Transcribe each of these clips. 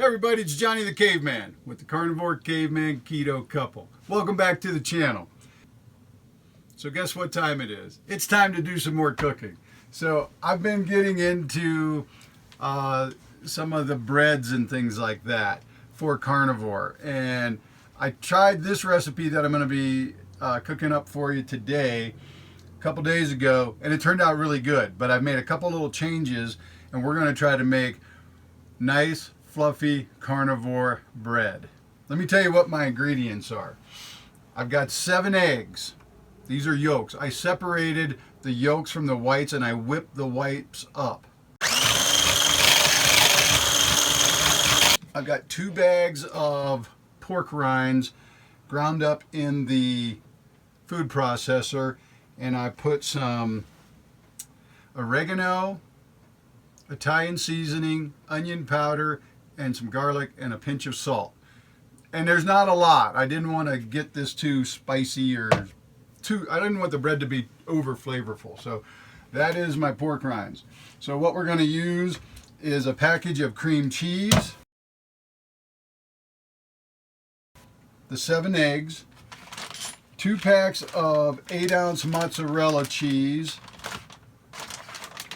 everybody, it's Johnny the Caveman with the Carnivore Caveman Keto couple. Welcome back to the channel. So guess what time it is? It's time to do some more cooking. So I've been getting into some of the breads and things like that for carnivore. And I tried this recipe that I'm going to be cooking up for you today a couple days ago, and it turned out really good. But I've made a couple little changes, and we're going to try to make nice, fluffy carnivore bread. Let me tell you what my ingredients are. I've got 7 eggs. These are yolks. I separated the yolks from the whites and I whipped the whites up. I've got 2 bags of pork rinds ground up in the food processor, and I put some oregano, Italian seasoning, onion powder, and some garlic and a pinch of salt. And there's not a lot. I didn't want to get this too spicy or I didn't want the bread to be over flavorful. So that is my pork rinds. So what we're going to use is a package of cream cheese, the 7 eggs, 2 packs of 8-ounce mozzarella cheese,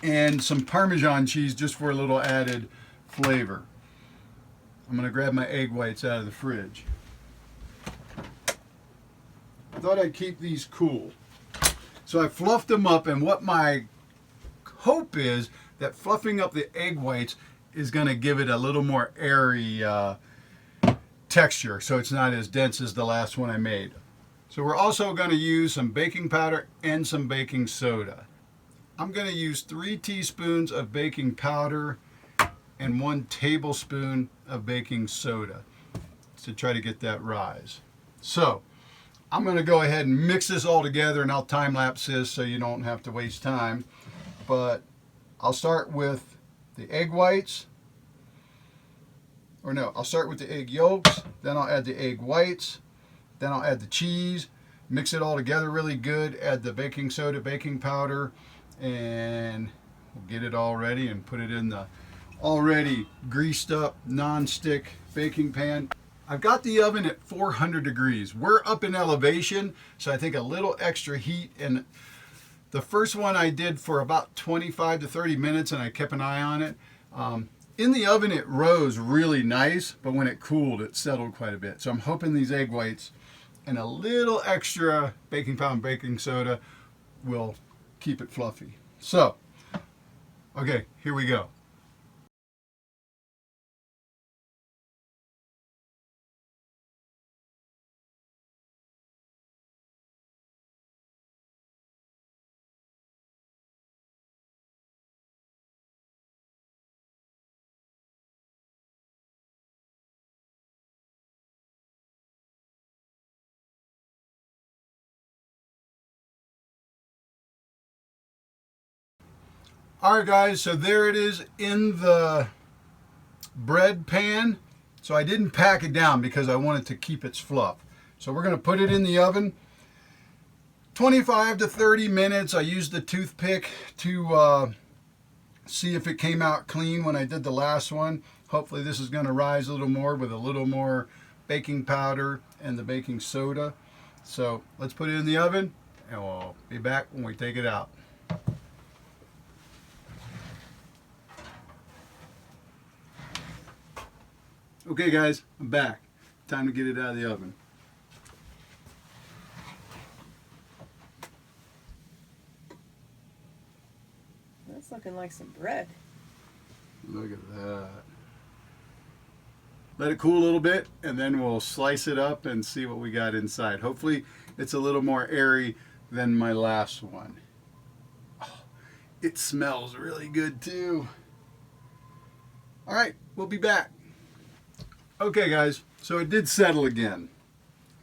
and some Parmesan cheese just for a little added flavor. I'm going to grab my egg whites out of the fridge. I thought I'd keep these cool. So I fluffed them up, and what my hope is that fluffing up the egg whites is going to give it a little more airy texture, so it's not as dense as the last one I made. So we're also going to use some baking powder and some baking soda. I'm going to use 3 teaspoons of baking powder and 1 tablespoon of baking soda to try to get that rise. So I'm going to go ahead and mix this all together, and I'll time lapse this so you don't have to waste time. But I'll start with the egg whites. Or no, I'll start with the egg yolks, then I'll add the egg whites, then I'll add the cheese, mix it all together really good, add the baking soda, baking powder, and we'll get it all ready and put it in the already greased up non-stick baking pan. I've got the oven at 400 degrees. We're up in elevation, so I think a little extra heat. And the first one I did for about 25 to 30 minutes, and I kept an eye on it. In the oven it rose really nice, but when it cooled it settled quite a bit. So I'm hoping these egg whites and a little extra baking powder and baking soda will keep it fluffy. So, okay, here we go. Alright guys, so there it is in the bread pan. So I didn't pack it down because I wanted to keep its fluff. So we're going to put it in the oven 25 to 30 minutes. I used the toothpick to see if it came out clean when I did the last one. Hopefully this is going to rise a little more with a little more baking powder and the baking soda. So let's put it in the oven and we'll be back when we take it out. Okay guys, I'm back. Time to get it out of the oven. That's looking like some bread. Look at that. Let it cool a little bit, and then we'll slice it up and see what we got inside. Hopefully it's a little more airy than my last one. Oh, it smells really good too. All right, we'll be back. Okay guys, so it did settle again.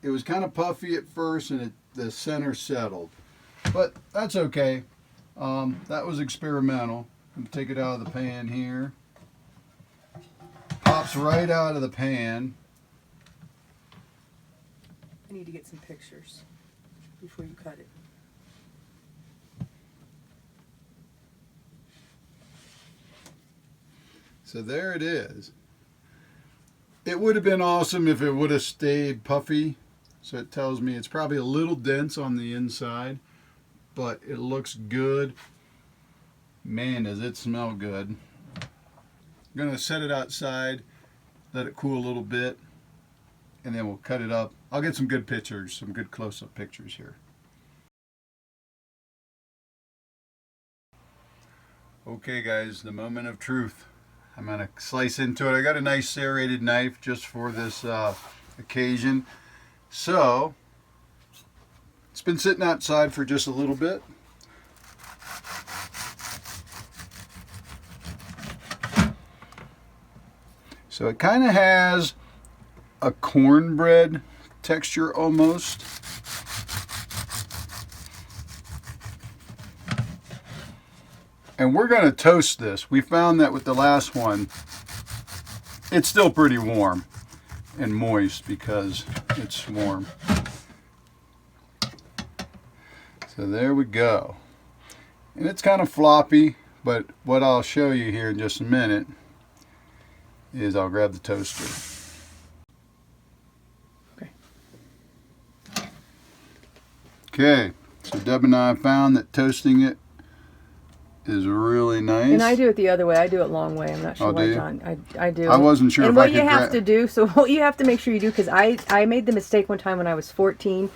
It was kind of puffy at first, and the center settled, but that's okay. That was experimental. I'm gonna take it out of the pan here. Pops right out of the pan. I need to get some pictures before you cut it. So there it is. It would have been awesome if it would have stayed puffy. So it tells me it's probably a little dense on the inside, but it looks good. Man, does it smell good. I'm going to set it outside, let it cool a little bit, and then we'll cut it up. I'll get some good pictures, some good close-up pictures here. Okay guys, the moment of truth. I'm going to slice into it. I got a nice serrated knife just for this occasion. So, it's been sitting outside for just a little bit. So it kind of has a cornbread texture almost. And we're going to toast this. We found that with the last one, it's still pretty warm and moist because it's warm. So there we go. And it's kind of floppy, but what I'll show you here in just a minute is I'll grab the toaster. Okay, so Deb and I found that toasting it is really nice. And I do it the other way. I do it long way. I'm not sure Oh, why do you? John. I do. I wasn't sure and if what I could you have to do, so what you have to make sure you do, because I made the mistake one time when I was 14.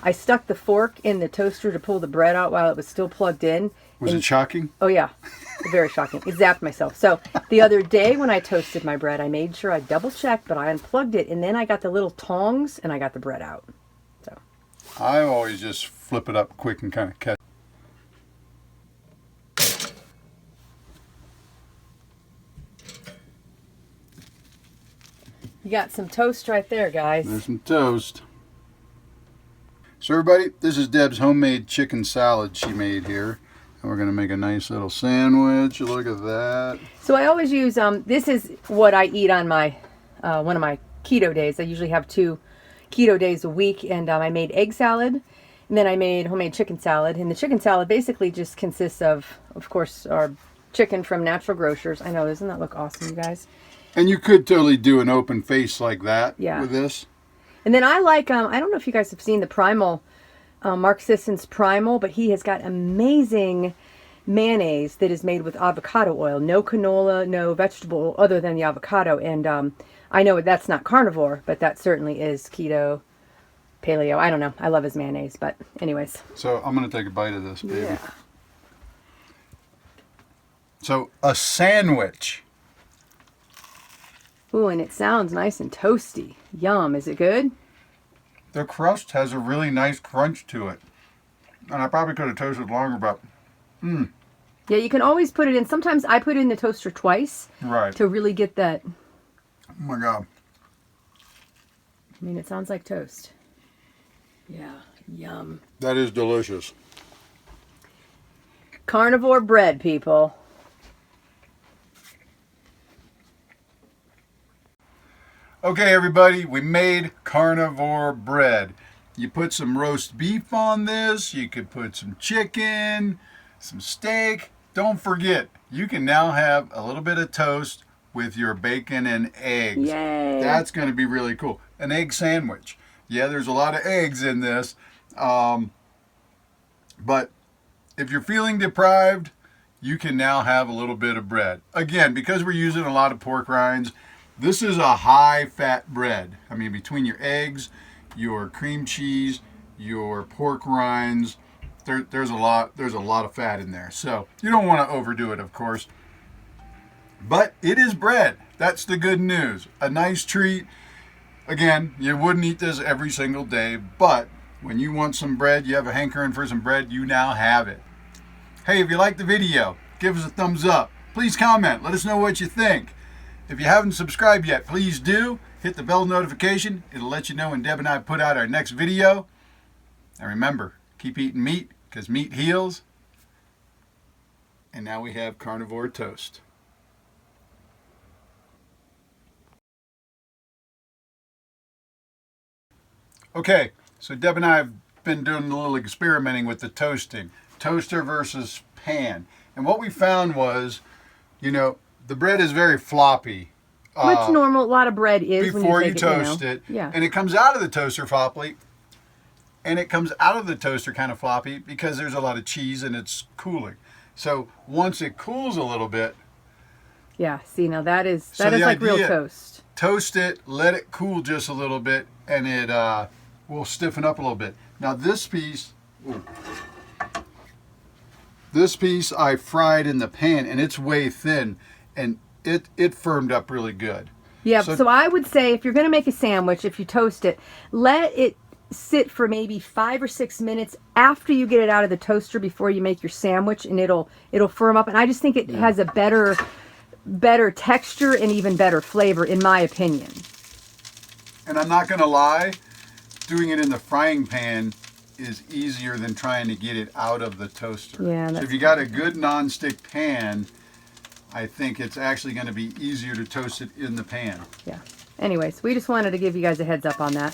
I stuck the fork in the toaster to pull the bread out while it was still plugged in. Was it shocking? Oh yeah, very shocking. It zapped myself. So the other day when I toasted my bread, I made sure I double checked, but I unplugged it, and then I got the little tongs and I got the bread out. So I always just flip it up quick and kind of catch. you got some toast right there, guys. There's some toast. So everybody, this is Deb's homemade chicken salad she made here. And we're going to make a nice little sandwich. Look at that. So I always use, this is what I eat on my, one of my keto days. I usually have 2 keto days a week, and I made egg salad, and then I made homemade chicken salad. And the chicken salad basically just consists of course, our chicken from natural grocers. I know, doesn't that look awesome, you guys? And you could totally do an open face like that Yeah. with this. And then I like, I don't know if you guys have seen the Primal, Mark Sisson's Primal, but he has got amazing mayonnaise that is made with avocado oil. No canola, no vegetable other than the avocado. And I know that's not carnivore, but that certainly is keto, paleo. I don't know. I love his mayonnaise, but anyways. So I'm going to take a bite of this, baby. Yeah. So a sandwich. Ooh, and it sounds nice and toasty. Yum. Is it good? The crust has a really nice crunch to it. And I probably could have toasted longer, but Yeah, you can always put it in. Sometimes I put it in the toaster twice right. to really get that. Oh my God. I mean, it sounds like toast. Yeah, yum. That is delicious. Carnivore bread, people. Okay, everybody, we made carnivore bread. You put some roast beef on this. You could put some chicken, some steak. Don't forget, you can now have a little bit of toast with your bacon and eggs. Yay. That's going to be really cool. An egg sandwich. Yeah, there's a lot of eggs in this. But if you're feeling deprived, you can now have a little bit of bread. Again, because we're using a lot of pork rinds, this is a high-fat bread. I mean, between your eggs, your cream cheese, your pork rinds, there's a lot of fat in there. So you don't want to overdo it, of course. But it is bread. That's the good news. A nice treat. Again, you wouldn't eat this every single day, but when you want some bread, you have a hankering for some bread, you now have it. Hey, if you liked the video, give us a thumbs up. Please comment. Let us know what you think. If you haven't subscribed yet, please do. Hit the bell notification. It'll let you know when Deb and I put out our next video. And remember, keep eating meat because meat heals. And now we have carnivore toast. Okay, so Deb and I have been doing a little experimenting with the toasting. Toaster versus pan. And what we found was, you know, the bread is very floppy Which normal, a lot of bread is before when you you bake toast it. it. Yeah. And it comes out of the toaster floppy. And it comes out of the toaster kind of floppy because there's a lot of cheese and it's cooling. So once it cools a little bit, Yeah, see, now that is So the like real idea- toast. toast it, let it cool just a little bit, and it will stiffen up a little bit. Now this piece I fried in the pan, and it's way thin, and it firmed up really good. Yeah, So- so I would say if you're going to make a sandwich, if you toast it, let it sit for maybe 5 or 6 minutes after you get it out of the toaster before you make your sandwich, and it'll firm up. And I just think it has a better texture and even better flavor, in my opinion. And I'm not going to lie, doing it in the frying pan is easier than trying to get it out of the toaster. Yeah, So that's if you got a good non-stick pan, I think it's actually going to be easier to toast it in the pan. Yeah. Anyways, we just wanted to give you guys a heads up on that.